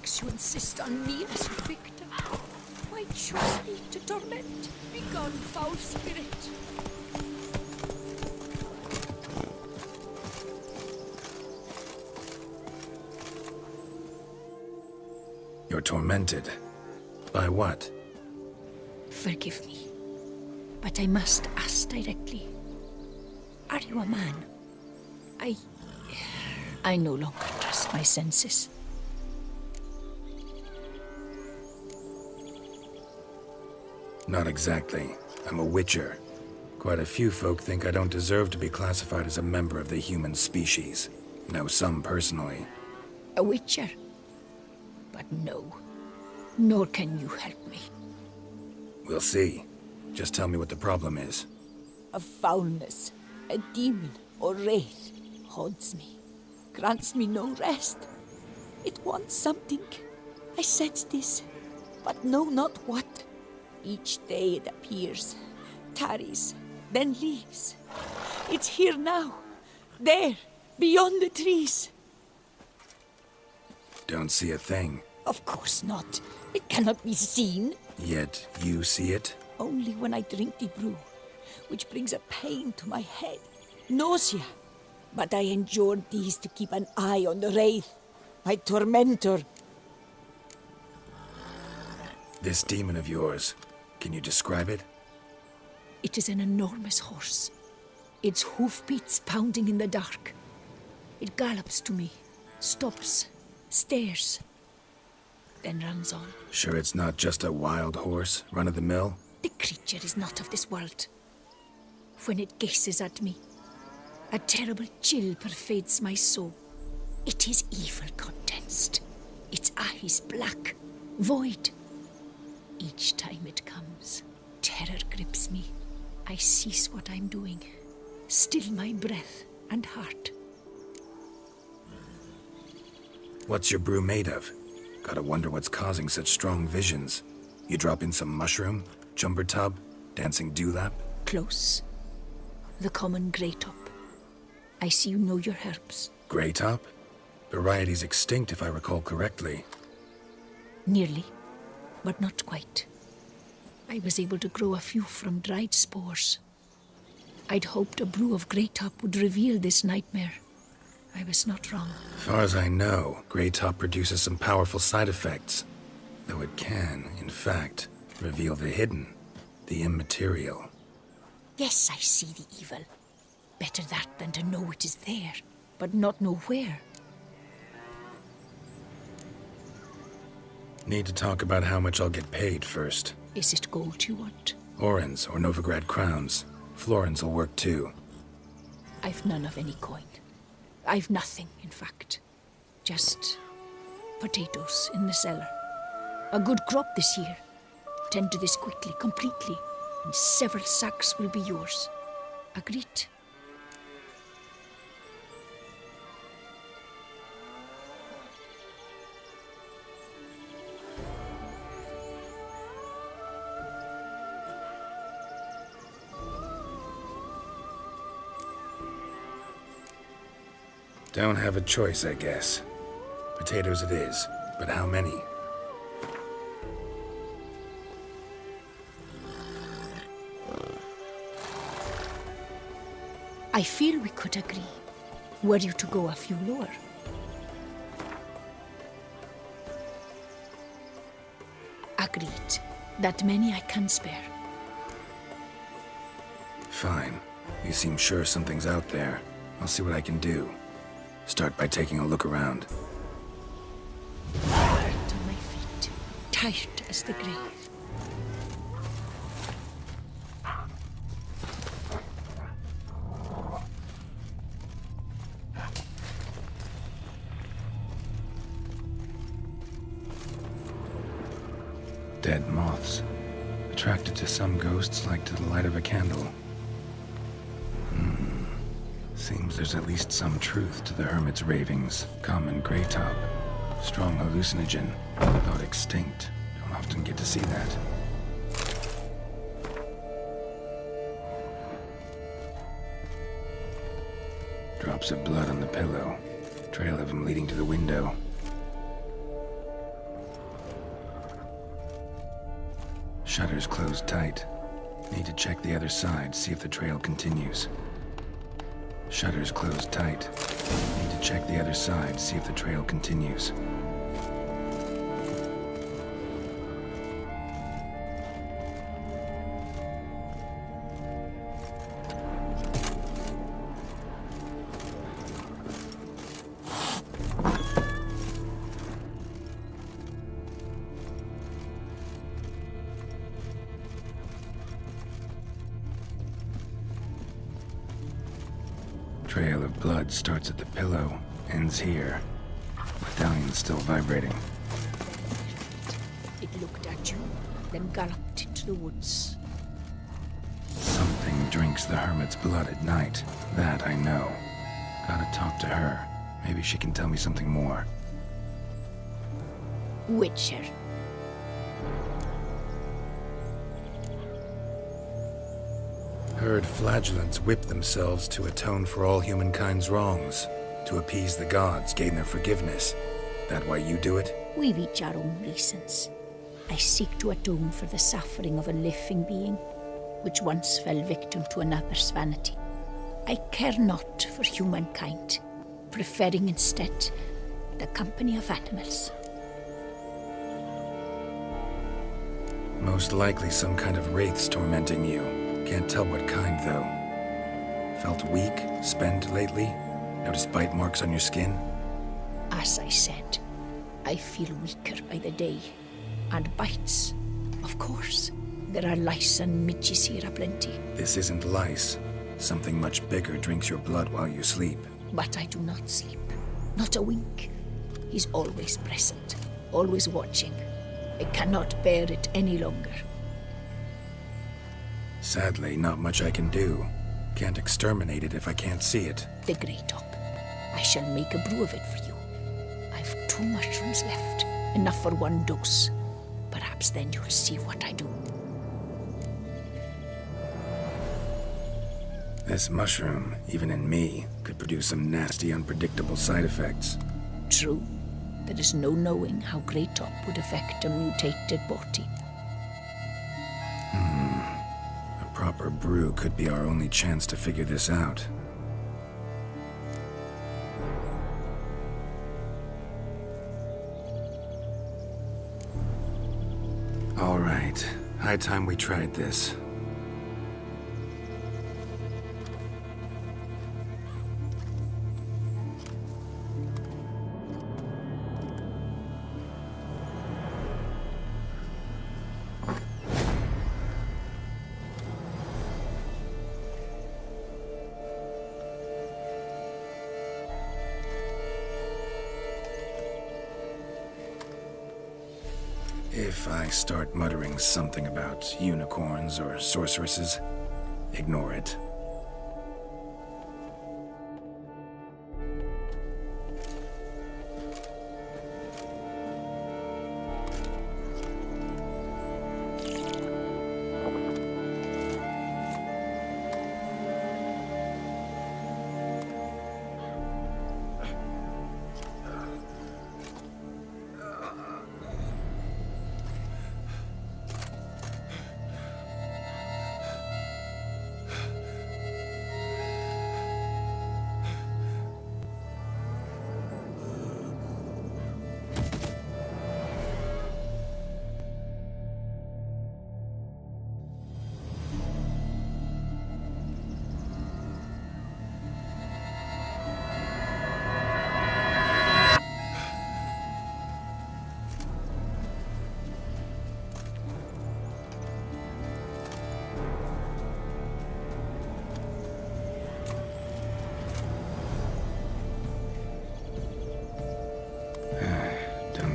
makes you insist on me as your victim? Why choose me to torment? Begone, foul spirit! You're tormented. By what? Forgive me, but I must ask directly. Are you a man? I no longer trust my senses. Not exactly. I'm a witcher. Quite a few folk think I don't deserve to be classified as a member of the human species. Know some personally. A witcher? But no. Nor can you help me. We'll see. Just tell me what the problem is. A foulness, a demon or wraith haunts me, grants me no rest. It wants something. I sense this, but know not what. Each day it appears, tarries, then leaves. It's here now, there, beyond the trees. Don't see a thing. Of course not. It cannot be seen. Yet you see it? Only when I drink the brew, which brings a pain to my head, nausea. But I endured these to keep an eye on the wraith, my tormentor. This demon of yours, can you describe it? It is an enormous horse, its hoofbeats pounding in the dark. It gallops to me, stops, stares, then runs on. Sure it's not just a wild horse, run-of-the-mill? The creature is not of this world. When it gazes at me, a terrible chill pervades my soul. It is evil condensed. Its eyes black, void. Each time it comes, terror grips me. I cease what I'm doing, still my breath and heart. What's your brew made of? Gotta wonder what's causing such strong visions. You drop in some mushroom, jumper tub, dancing dewlap? Close. The common grey top. I see you know your herbs. Grey top? Variety's extinct if I recall correctly. Nearly, but not quite. I was able to grow a few from dried spores. I'd hoped a brew of grey top would reveal this nightmare. I was not wrong. As far as I know, grey top produces some powerful side effects. Though it can, in fact, reveal the hidden, the immaterial. Yes, I see the evil. Better that than to know it is there, but not know where. Need to talk about how much I'll get paid first. Is it gold you want? Orens or Novigrad crowns. Florins will work too. I've none of any coin. I've nothing, in fact. Just potatoes in the cellar. A good crop this year. Tend to this quickly, completely, and several sacks will be yours. Agreed? Don't have a choice, I guess. Potatoes it is, but how many? I feel we could agree, were you to go a few lower. Agreed. That many I can spare. Fine. You seem sure something's out there. I'll see what I can do. Start by taking a look around. Heart on my feet, tight as the grave. Dead moths. Attracted to some ghosts like to the light of a candle. Seems there's at least some truth to the hermit's ravings. Common grey top. Strong hallucinogen. Thought extinct. Don't often get to see that. Drops of blood on the pillow. Trail of him leading to the window. Shutters closed tight. Need to check the other side, see if the trail continues. Shutters closed tight. Need to check the other side, see if the trail continues. Trail of blood starts at the pillow, ends here. Medallion's still vibrating. It looked at you, then galloped into the woods. Something drinks the hermit's blood at night. That I know. Gotta talk to her. Maybe she can tell me something more. Witcher. Heard flagellants whip themselves to atone for all humankind's wrongs. To appease the gods, gain their forgiveness. That why you do it? We've each our own reasons. I seek to atone for the suffering of a living being, which once fell victim to another's vanity. I care not for humankind, preferring instead the company of animals. Most likely some kind of wraiths tormenting you. Can't tell what kind, though. Felt weak, spent lately? Noticed bite marks on your skin? As I said, I feel weaker by the day. And bites, of course. There are lice and midges here aplenty. This isn't lice. Something much bigger drinks your blood while you sleep. But I do not sleep. Not a wink. He's always present, always watching. I cannot bear it any longer. Sadly, not much I can do. Can't exterminate it if I can't see it. The Great Up. I shall make a brew of it for you. I've 2 mushrooms left, enough for 1 dose. Perhaps then you'll see what I do. This mushroom, even in me, could produce some nasty, unpredictable side effects. True. There is no knowing how Great Top would affect a mutated body. A proper brew could be our only chance to figure this out. All right. High time we tried this. If I start muttering something about unicorns or sorceresses, ignore it.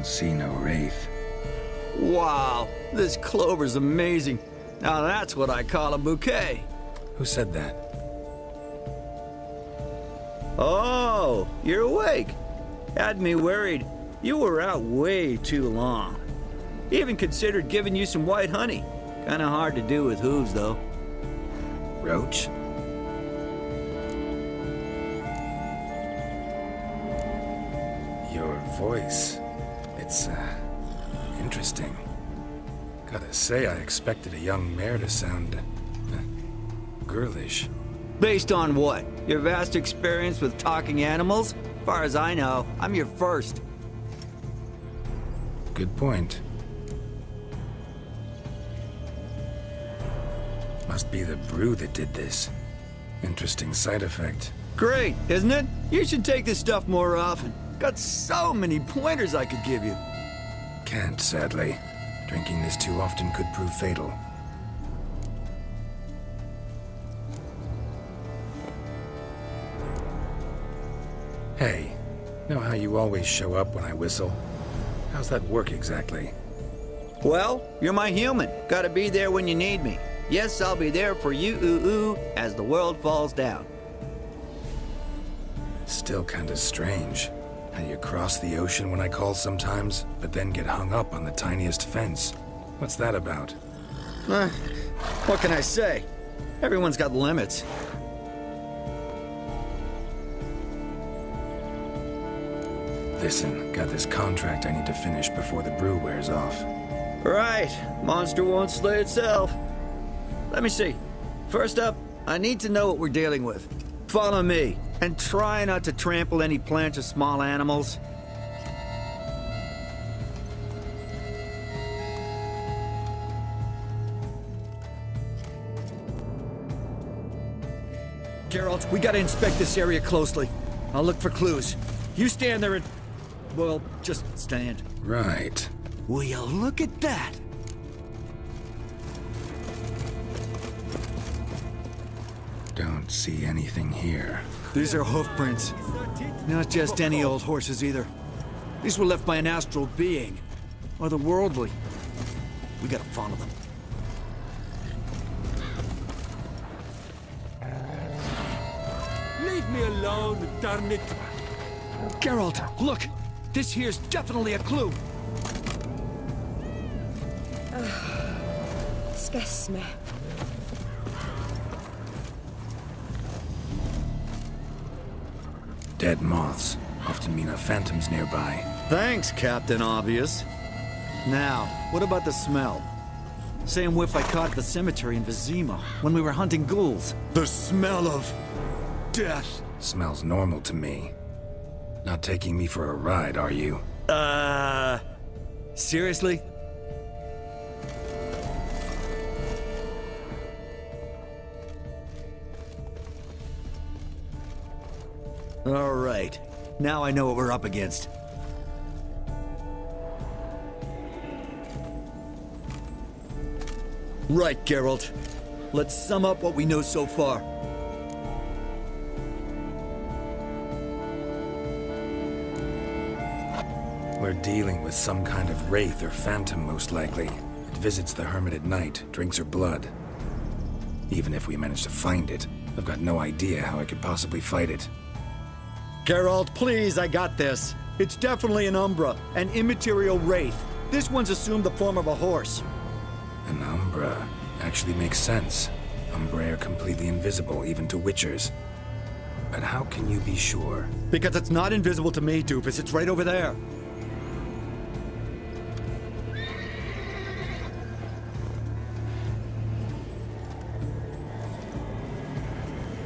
See no wraith. Wow, this clover's amazing. Now that's what I call a bouquet. Who said that? Oh, you're awake. Had me worried. You were out way too long. Even considered giving you some white honey. Kinda hard to do with hooves, though. Roach? Your voice. It's, interesting. Gotta say, I expected a young mare to sound... girlish. Based on what? Your vast experience with talking animals? As far as I know, I'm your first. Good point. Must be the brew that did this. Interesting side effect. Great, isn't it? You should take this stuff more often. Got so many pointers I could give you. Can't, sadly. Drinking this too often could prove fatal. Hey, know how you always show up when I whistle? How's that work exactly? Well, you're my human. Gotta be there when you need me. Yes, I'll be there for you, ooh, as the world falls down. Still kinda strange. How you cross the ocean when I call sometimes, but then get hung up on the tiniest fence. What's that about? What can I say? Everyone's got limits. Listen, got this contract I need to finish before the brew wears off. Right. Monster won't slay itself. Let me see. First up, I need to know what we're dealing with. Follow me, and try not to trample any plants or small animals. Geralt, we gotta inspect this area closely. I'll look for clues. You stand there and... well, just stand. Right. Will you look at that? Don't see anything here. These are hoof prints. Not just any old horses either. These were left by an astral being. Otherworldly. We gotta follow them. Leave me alone, darn it! Geralt, look! This here's definitely a clue. Skesme. Dead moths often mean a phantom's nearby. Thanks, Captain Obvious. Now, what about the smell? Same whiff I caught at the cemetery in Vizima when we were hunting ghouls. The smell of... death. Smells normal to me. Not taking me for a ride, are you? Seriously? All right. Now I know what we're up against. Right, Geralt. Let's sum up what we know so far. We're dealing with some kind of wraith or phantom, most likely. It visits the hermit at night, drinks her blood. Even if we manage to find it, I've got no idea how I could possibly fight it. Geralt, please, I got this. It's definitely an Umbra, an immaterial wraith. This one's assumed the form of a horse. An Umbra actually makes sense. Umbra are completely invisible, even to Witchers. But how can you be sure? Because it's not invisible to me, Doofus. It's right over there.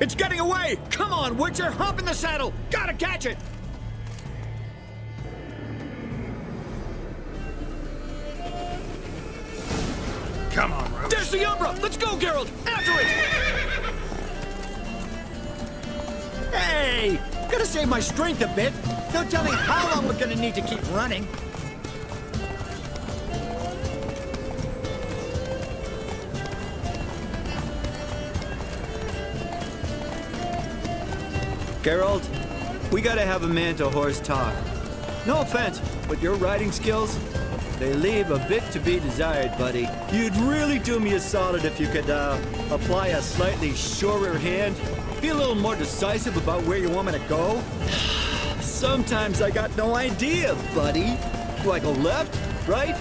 It's getting away! Come on, Witcher! Hop in the saddle! Gotta catch it! Come on, Roach. There's the Umbra! Let's go, Geralt! After it! Hey! Gotta save my strength a bit. Don't tell me how long we're gonna need to keep running. Geralt, we gotta have a man-to-horse talk. No offense, but your riding skills, they leave a bit to be desired, buddy. You'd really do me a solid if you could, apply a slightly surer hand. Be a little more decisive about where you want me to go. Sometimes I got no idea, buddy. Do I go left, right,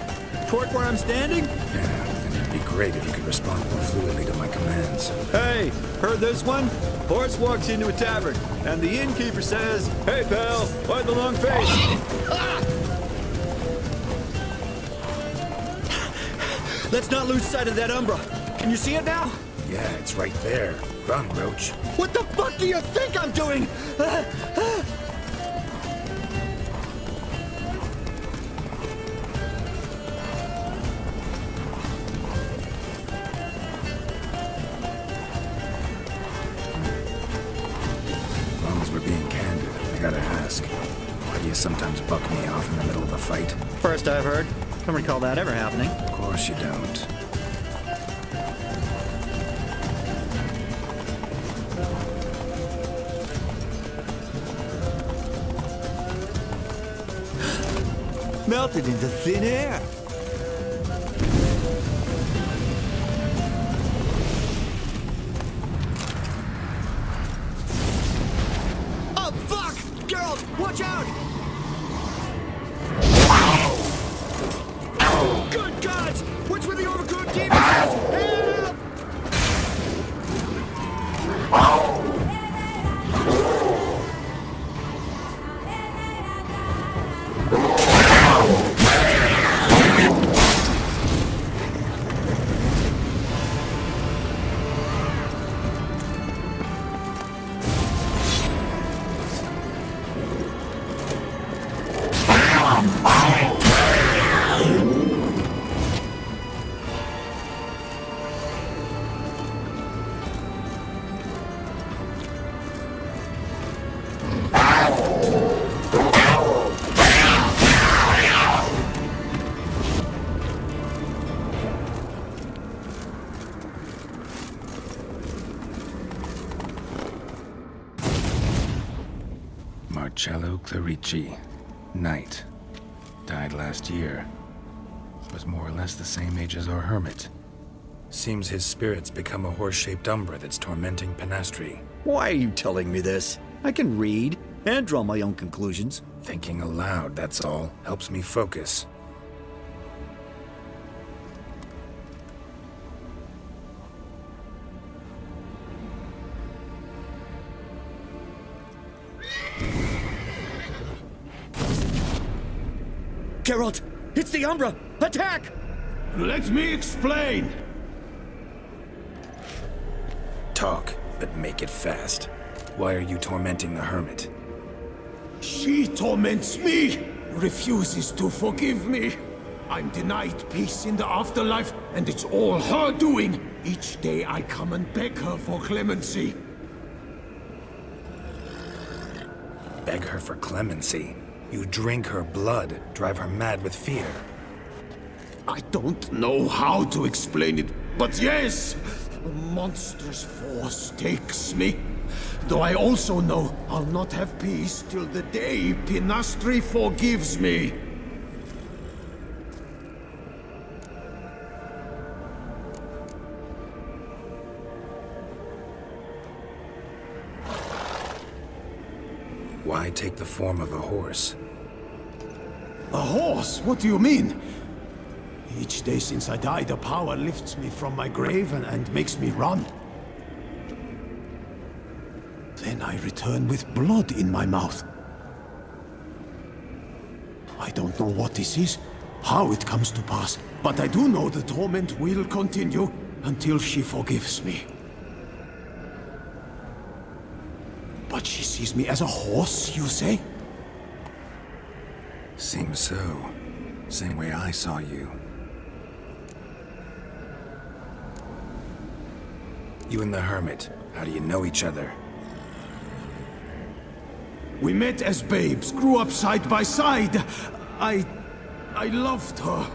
toward where I'm standing? Yeah, and it'd be great if you could respond more fluidly to my commands. Hey, heard this one? Horse walks into a tavern, and the innkeeper says, "Hey, pal, why the long face?" Let's not lose sight of that Umbra. Can you see it now? Yeah, it's right there. Run, Roach. What the fuck do you think I'm doing? As long as we're being candid, I gotta ask. Why do you sometimes buck me off in the middle of a fight? First I've heard. Don't recall that ever happening. Of course you don't. Melted into thin air. Oh, fuck! Geralt, watch out! Good gods! Which were the overgrown demons? Help! Marcello Clerici, Knight. Died last year. Was more or less the same age as our hermit. Seems his spirit's become a horse-shaped umbra that's tormenting Penastri. Why are you telling me this? I can read and draw my own conclusions. Thinking aloud, that's all. Helps me focus. Geralt, it's the Umbra! Attack! Let me explain. Talk, but make it fast. Why are you tormenting the hermit? She torments me, refuses to forgive me. I'm denied peace in the afterlife, and it's all her doing. Each day I come and beg her for clemency. Beg her for clemency? You drink her blood, drive her mad with fear. I don't know how to explain it, but yes, a monstrous force takes me. Though I also know I'll not have peace till the day Penastri forgives me. Why take the form of a horse? A horse? What do you mean? Each day since I died, a power lifts me from my grave and makes me run. Then I return with blood in my mouth. I don't know what this is, how it comes to pass, but I do know the torment will continue until she forgives me. But she sees me as a horse, you say? Seems so. Same way I saw you. You and the hermit, how do you know each other? We met as babes, grew up side by side. I loved her.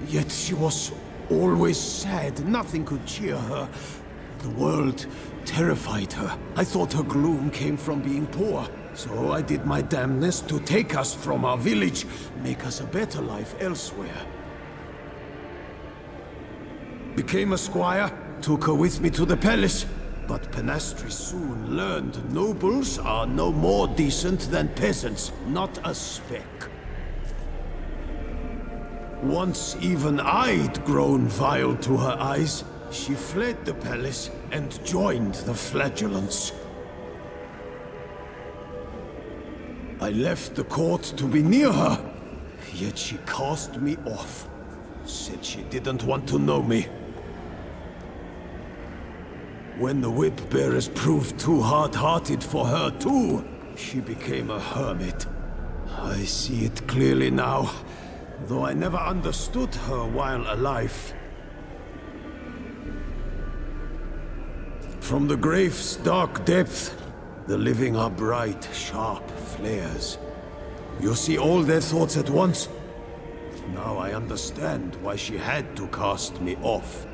Yet she was always sad. Nothing could cheer her. The world terrified her. I thought her gloom came from being poor. So I did my damnedest to take us from our village, make us a better life elsewhere. Became a squire, took her with me to the palace. But Penastri soon learned nobles are no more decent than peasants, not a speck. Once even I'd grown vile to her eyes, she fled the palace and joined the Flagellants. I left the court to be near her, yet she cast me off. Said she didn't want to know me. When the whip bearers proved too hard-hearted for her too, she became a hermit. I see it clearly now, though I never understood her while alive. From the grave's dark depth, the living are bright, sharp flares. You see all their thoughts at once. Now I understand why she had to cast me off.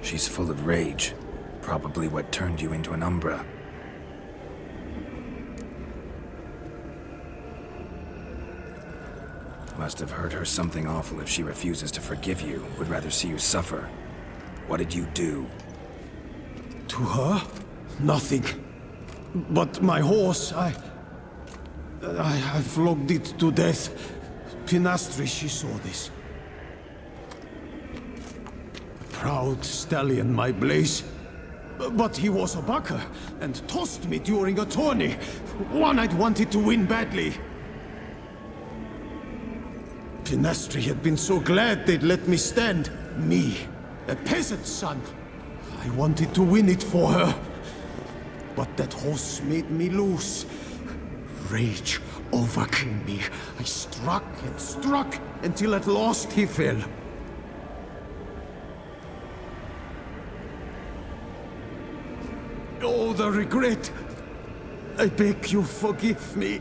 She's full of rage. Probably what turned you into an Umbra. Must have hurt her something awful if she refuses to forgive you, would rather see you suffer. What did you do? To her? Nothing. But my horse, I flogged it to death. Pinastri, she saw this. Proud stallion, my Blaze. But he was a bucker, and tossed me during a tourney. One I'd wanted to win badly. Pinastri had been so glad they'd let me stand. Me, a peasant's son. I wanted to win it for her. But that horse made me lose. Rage overcame me. I struck and struck, until at last he fell. Oh, the regret! I beg you, forgive me.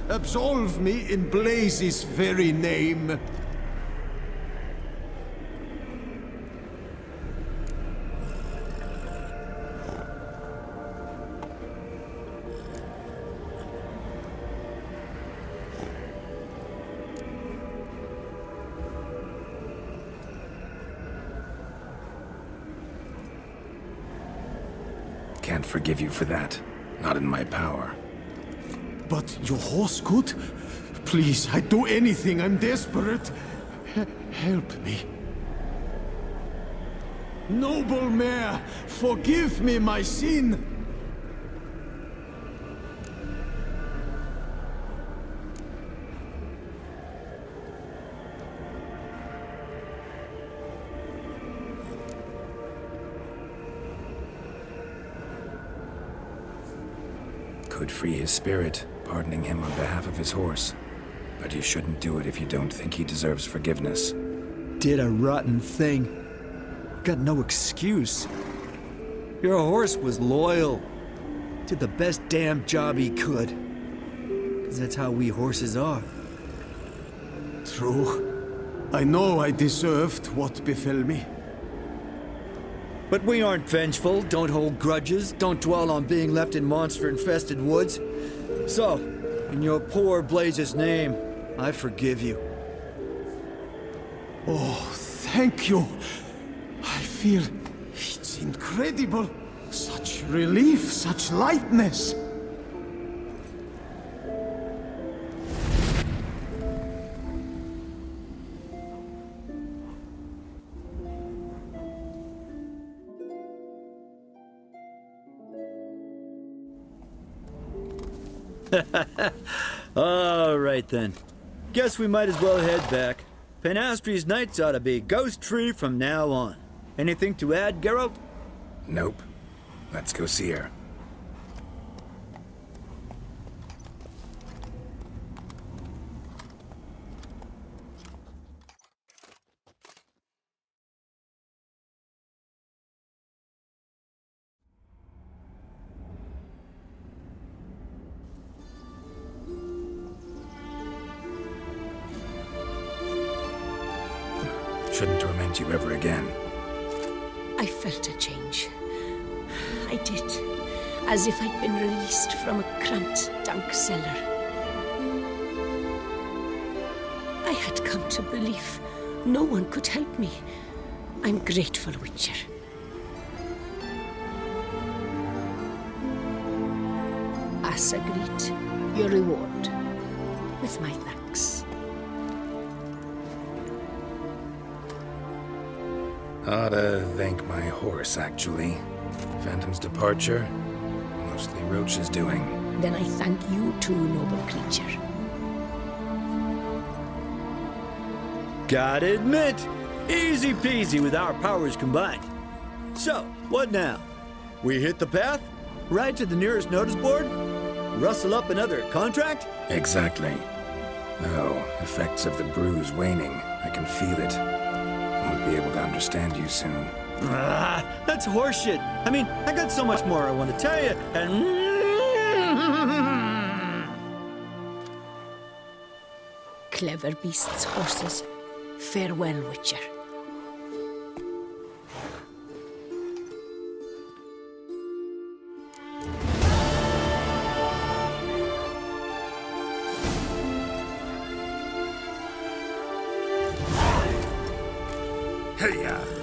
Absolve me in Blaze's very name. Can't forgive you for that. Not in my power. But your horse could? Please, I'd do anything. I'm desperate. Help me. Noble mare, forgive me my sin. Could free his spirit, pardoning him on behalf of his horse. But you shouldn't do it if you don't think he deserves forgiveness. Did a rotten thing. Got no excuse. Your horse was loyal. Did the best damn job he could. 'Cause that's how we horses are. True. I know I deserved what befell me. But we aren't vengeful, don't hold grudges, don't dwell on being left in monster-infested woods. So, in your poor Blaze's name, I forgive you. Oh, thank you. I feel it's incredible. Such relief, such lightness. All right then. Guess we might as well head back. Pinastri's nights ought to be ghost-free from now on. Anything to add, Geralt? Nope. Let's go see her. Shouldn't torment you ever again. I felt a change. I did. As if I'd been released from a cramped, dank cellar. I had come to believe no one could help me. I'm grateful, Witcher. As agreed, your reward. With my thanks. Ought to thank my horse, actually. Phantom's departure, mostly Roach's doing. Then I thank you too, noble creature. Gotta admit, easy peasy with our powers combined. So, what now? We hit the path? Ride to the nearest notice board? Rustle up another contract? Exactly. Oh, effects of the bruise waning. I can feel it. Won't be able to understand you soon. That's horseshit. I mean, I got so much more I want to tell you, and... Clever beasts, horses. Farewell, Witcher. Hey-ya!